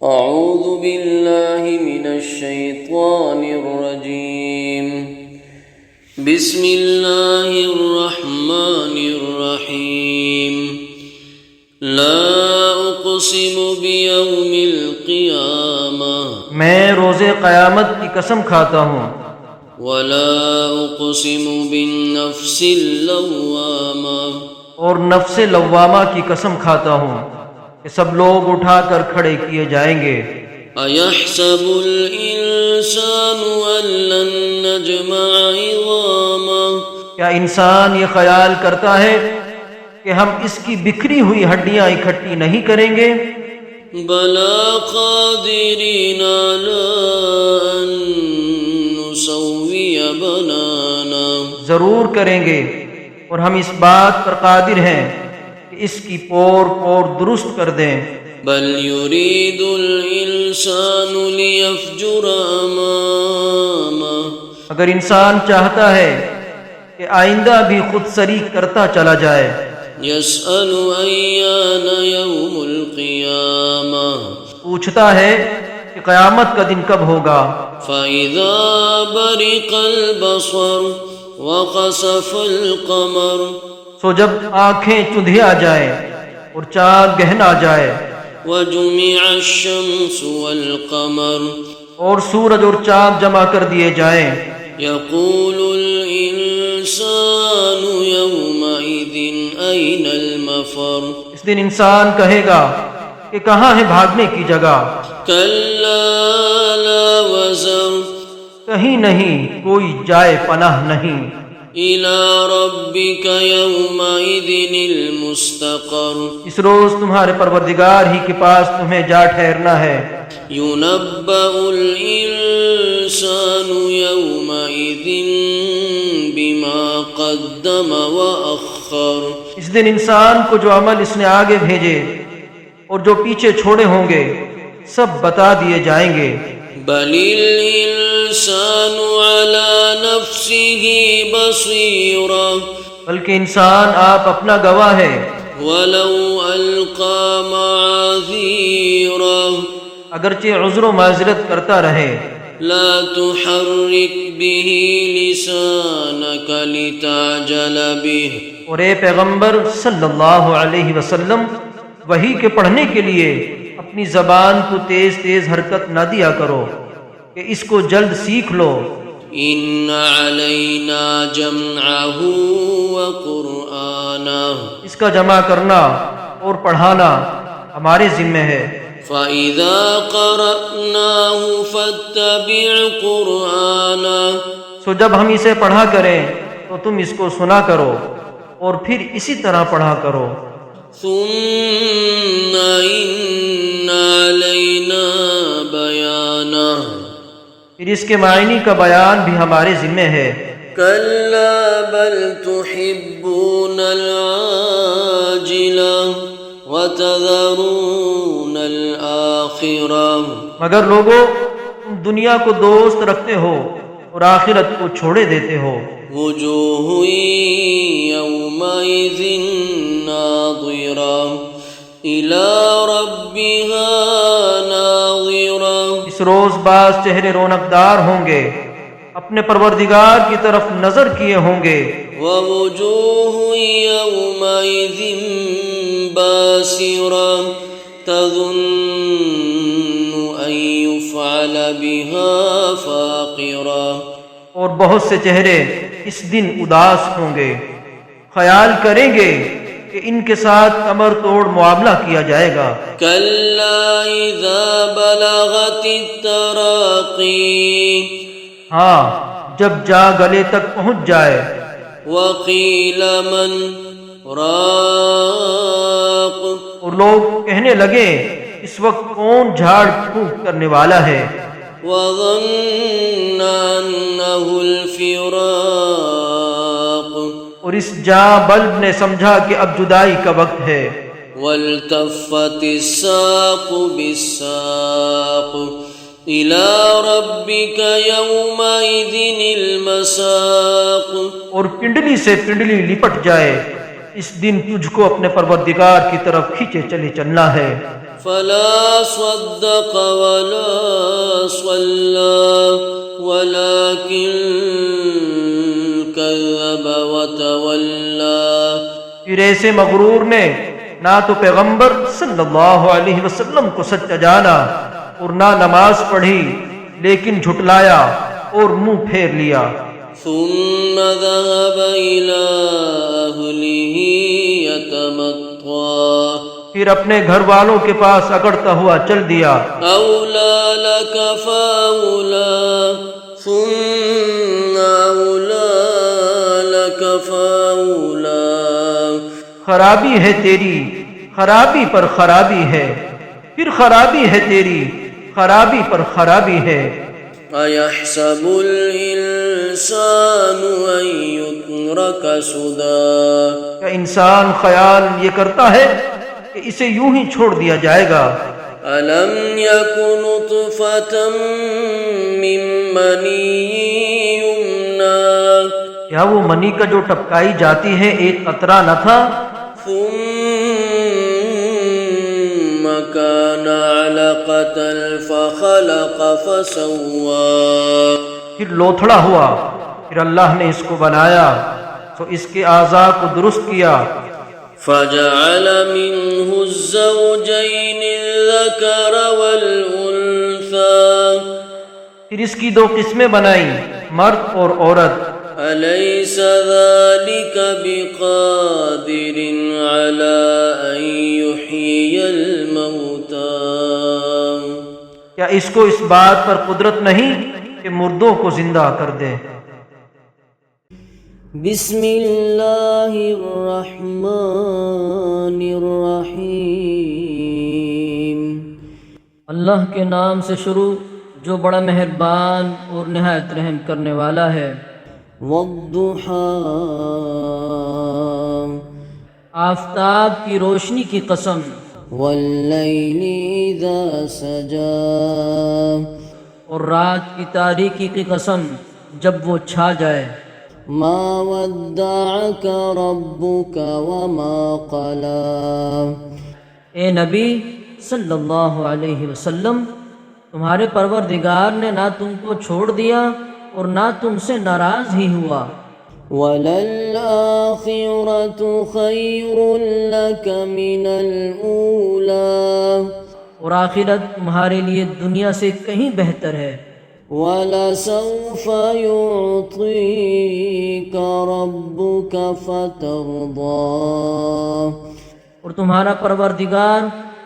أعوذ بالله من الشيطان الرجيم بسم الله الرحمن الرحيم لا أقسم بيوم القيامة میں روز قیامت کی قسم کھاتا ہوں، ولا أقسم بالنفس اللوامة اور نفس لوامہ کی قسم کھاتا ہوں کہ سب لوگ اٹھا کر کھڑے کیے جائیں گے۔ أيحسب الإنسان أن لن نجمع عظامه کیا انسان یہ خیال کرتا ہے کہ ہم اس کی بکھری ہوئی ہڈیاں اکٹھی نہیں کریں گے؟ بلى قادرين على أن نسوي بنانا ضرور کریں گے، اور ہم اس بات پر قادر ہیں کہ اس کی پور درست کر دیں۔ بل يريد الإنسان ليفجر أمامه اگر انسان چاہتا ہے کہ آئندہ بھی خود سری کرتا چلا جائے، يسأل أيان يوم القيامة پوچھتا ہے کہ قیامت کا دن کب ہوگا؟ فإذا برق البصر وخسف القمر سو جب آنکھیں چندھیا جائیں اور چاند گہنا جائے، وجمع الشمس والقمر اور سورج اور چاند جمع کر دیے جائیں، يقول الإنسان يومئذ أين المفر اس دن انسان کہے گا کہ کہاں ہے بھاگنے کی جگہ؟ كلا لا وزر کہیں نہیں، کوئی جائے پناہ نہیں۔ إلى ربك يومئذ المستقر اس روز تمہارے پروردگار ہی کے پاس تمہیں جا ٹھہرنا ہے۔ ينبأ الإنسان يومئذ بما قدم وأخر اس دن انسان کو جو عمل اس نے آگے بھیجے اور جو پیچھے چھوڑے ہوں گے سب بتا دیے جائیں گے۔ بل الإنسان على نفسه بصيرة بلکہ انسان آپ اپنا گواہ ہے، ولو ألقى معاذيره اگرچہ عذر و معذرت کرتا رہے۔ لا تحرك به لسانك لتعجل به اور اے پیغمبر صلی اللہ علیہ وسلم، وحی کے پڑھنے کے لیے اپنی زبان کو تیز تیز حرکت نہ دیا کرو کہ اس کو جلد سیکھ لو۔ إن علينا جمعه وقرآنه اس کا جمع کرنا اور پڑھانا ہمارے ذمہ ہے۔ فإذا قرأناه فاتبع قرآنه سو جب ہم اسے پڑھا کریں تو تم اس کو سنا کرو اور پھر اسی طرح پڑھا کرو۔ ثم إن علينا بيانه پھر اس کے معنی کا بیان بھی ہمارے ذمہ ہے۔ كلا بل تحبون العاجلة وتذرون الآخرة مگر لوگو تم دنیا کو دوست رکھتے ہو اور آخرت کو چھوڑے دیتے ہو۔ وجوه يومئذ ناظرة إلى ربها ناظرة اس روز بعض چہرے رونقدار ہوں گے، اپنے پروردگار کی طرف نظر کیے ہوں گے۔ ووجوه يومئذ باسرة تظن أن يفعل بها فاقرة اور بہت سے چہرے اس دن اداس ہوں گے، خیال کریں گے کہ ان کے ساتھ کمر توڑ معاملہ کیا جائے گا۔ كلا إذا بلغت التراقي ہاں، جب جا گلے تک پہنچ جائے۔ وقيل من راق اور لوگ کہنے لگے اس وقت کون جھاڑ پھونک کرنے والا ہے؟ وظن أنه الفراق اور اس جاں بلب نے سمجھا کہ اب جدائی کا وقت ہے۔ والتفت الساق بالساق إلى ربك يومئذ المساق اور پنڈلی سے پنڈلی لپٹ جائے، اس دن تجھ کو اپنے پروردگار کی طرف کھینچے چلے چلنا ہے۔ فلا صدق ولا صلى ولكن كذب وتولى۔ پھر ایسے مغرور نے نہ تو پیغمبر صلی اللہ علیہ وسلم کو سچا جانا اور نہ نماز پڑھی، لیکن جھٹلایا اور منہ پھیر لیا۔ ثم ذهب إلى أهله يتمطى۔ پھر اپنے گھر والوں کے پاس اگڑتا ہوا چل دیا۔ أولى لك فأولى ثم أولى لك فأولى۔ خرابی ہے تیری، خرابی پر خرابی ہے، پھر خرابی ہے تیری، خرابی پر خرابی ہے۔ أيحسب الإنسان أن يترك سدى۔ کیا انسان خیال یہ کرتا ہے کہ اسے یوں ہی چھوڑ دیا جائے گا؟ ألم يك نطفة من مني يمنى۔ کیا وہ منی کا جو ٹپکائی جاتی ہے ایک قطرہ نہ تھا؟ ثم كان علقة فخلق فسوى۔ پھر لوتھڑا ہوا، پھر اللہ نے اس کو بنایا تو اس کے اعضاء کو درست کیا۔ فجعل منه الزوجين الذكر والأنثى۔ پھر اس کی دو قسمیں بنائیں، مرد اور عورت۔ أليس ذلك بقادر على أن يحيي الموتى۔ کیا اس کو اس بات پر قدرت نہیں کہ مردوں کو زندہ کر دے؟ بسم اللہ الرحمن الرحیم۔ اللہ کے نام سے شروع جو بڑا مہربان اور نہایت رحم کرنے والا ہے۔ والضحى۔ آفتاب کی روشنی کی قسم۔ واللیل اذا سجى۔ اور رات کی تاریکی کی قسم جب وہ چھا جائے۔ ما ودعك ربك وما قلى۔ اے نبی صلی اللہ علیہ وسلم، تمہارے پروردگار نے نہ تم کو چھوڑ دیا اور نہ تم سے ناراض ہی ہوا۔ وَلَلْآخِرَةُ خَيْرٌ لَكَ مِنَ الْأُولَى۔ اور آخرت تمہارے لیے دنیا سے کہیں بہتر ہے۔ وَلَسَوْفَ يُعْطِيكَ رَبُّكَ فَتَرْضَىٰ۔ اور تمہارا پروردگار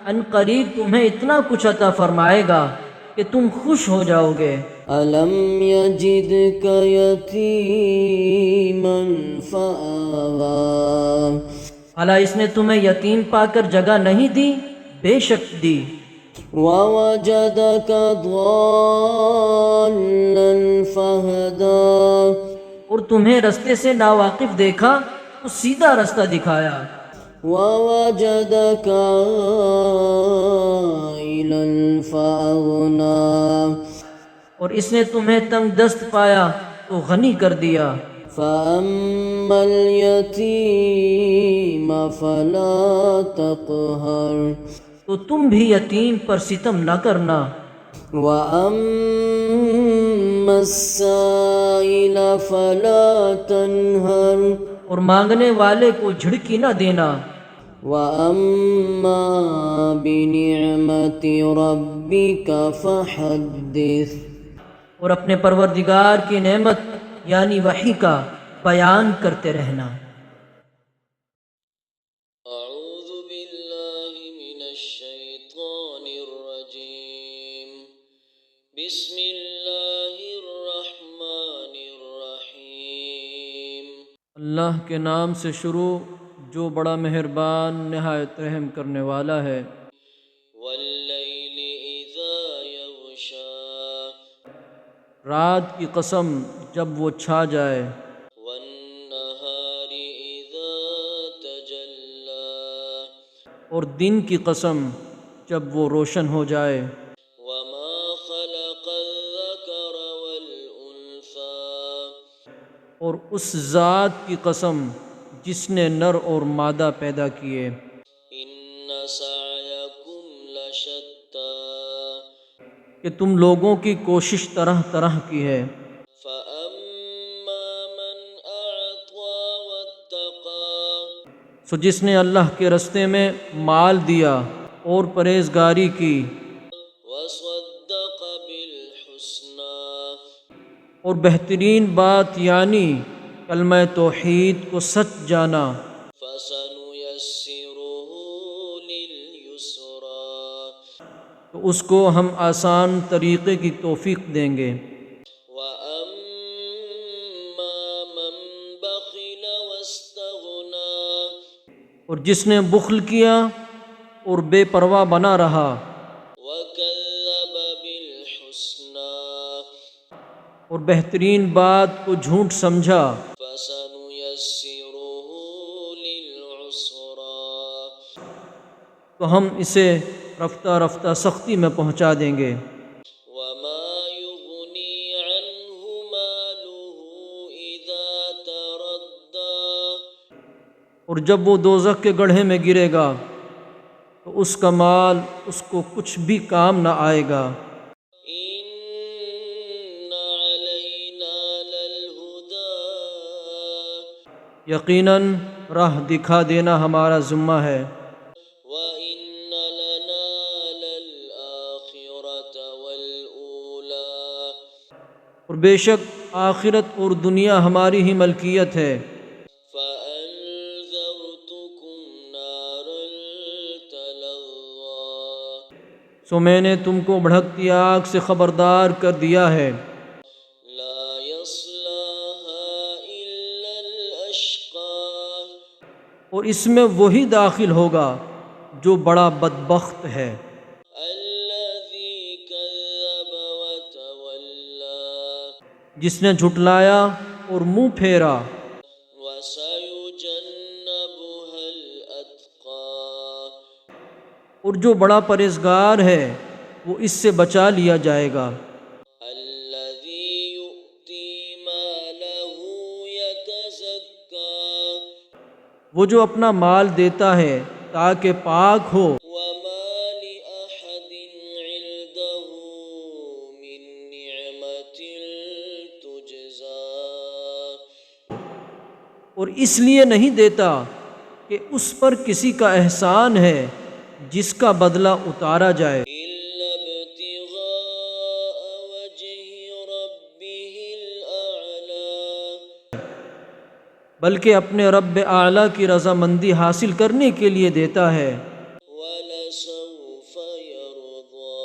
ان قریب تمہیں اتنا کچھ عطا فرمائے گا کہ تم خوش ہو جاؤ گے۔ أَلَمْ يَجِدْكَ يَتِيمًا فَآوَىٰ۔ بھلا اس نے تمہیں یتیم پا کر جگہ نہیں دی؟ بے شک دی۔ وَوَجَدَكَ ضَالًّا فَهَدَىٰ۔ اور تمہیں رستے سے ناواقف دیکھا تو سیدھا رستہ دکھایا۔ وَوَجَدَكَ عَائِلًا فَأَغْنَىٰ۔ اور اس نے تمہیں تنگ دست پایا تو غنی کر دیا۔ فَأَمَّا الْيَتِيمَ فَلَا تَقْهَرْ۔ تو تم بھی یتیم پر ستم نہ کرنا۔ وَأَمَّا السَّائِلَ فَلَا تَنْهَرْ۔ اور مانگنے والے کو جھڑکی نہ دینا۔ وَأَمَّا بِنِعْمَةِ رَبِّكَ فَحَدِّثْ۔ اور اپنے پروردگار کی نعمت یعنی وحی کا بیان کرتے رہنا۔ اعوذ باللہ من الشیطان الرجیم۔ بسم اللہ الرحمن الرحیم۔ اللہ کے نام سے شروع جو بڑا مہربان نہایت رحم کرنے والا ہے۔ واللیل اذا یغشا۔ رات کی قسم جب وہ چھا جائے۔ والنہار اذا تجلی۔ اور دن کی قسم جب وہ روشن ہو جائے۔ وما خلق الذکر والانثى۔ اور اس ذات کی قسم جس نے نر اور مادہ پیدا کیے۔ ان سعیکم کہ تم لوگوں کی کوشش طرح طرح کی ہے۔ فأما من أعطى واتقى سو جس نے اللہ کے رستے میں مال دیا اور پرہیزگاری کی وصدق بالحسنى اور بہترین بات یعنی کلمہ توحید کو سچ جانا، فسنيسره لليسرى تو اس کو ہم آسان طریقے کی توفیق دیں گے۔ وأما من بخل واستغنى اور جس نے بخل کیا اور بے پرواہ بنا رہا وكذب بالحسنى اور بہترین بات کو جھوٹ سمجھا، فسنيسره للعسرى تو ہم اسے رفتہ رفتہ سختی میں پہنچا دیں گے۔ وما يغني عنه ماله إذا تردى اور جب وہ دوزخ کے گڑھے میں گرے گا تو اس کا مال اس کو کچھ بھی کام نہ آئے گا۔ إن علينا للهدى یقیناً راہ دکھا دینا ہمارا ذمہ ہے، وإن لنا للآخرة والأولى اور بے شک آخرت اور دنیا ہماری ہی ملکیت ہے۔ فأنذرتكم نارا تلظى سو میں نے تم کو بھڑکتی آگ سے خبردار کر دیا ہے، لا يصلاها إلا الأشقى اور اس میں وہی داخل ہوگا جو بڑا بدبخت ہے، الذي كذب وتولى جس نے جھٹلایا اور منہ پھیرا، وسيجنبها الأتقى اور جو بڑا پرہیزگار ہے وہ اس سے بچا لیا جائے گا، الذي يؤتي ماله يتزكى وہ جو اپنا مال دیتا ہے تاکہ پاک ہو، وما لأحد عنده من نعمة تجزى اور اس لیے نہیں دیتا کہ اس پر کسی کا احسان ہے جس کا بدلہ اتارا جائے، إلا ابتغاء وجه ربه الأعلى بلکہ اپنے رب اعلیٰ کی رضامندی حاصل کرنے کے لیے دیتا ہے، ولسوف يرضى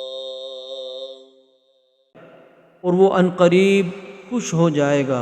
اور وہ عنقریب خوش ہو جائے گا۔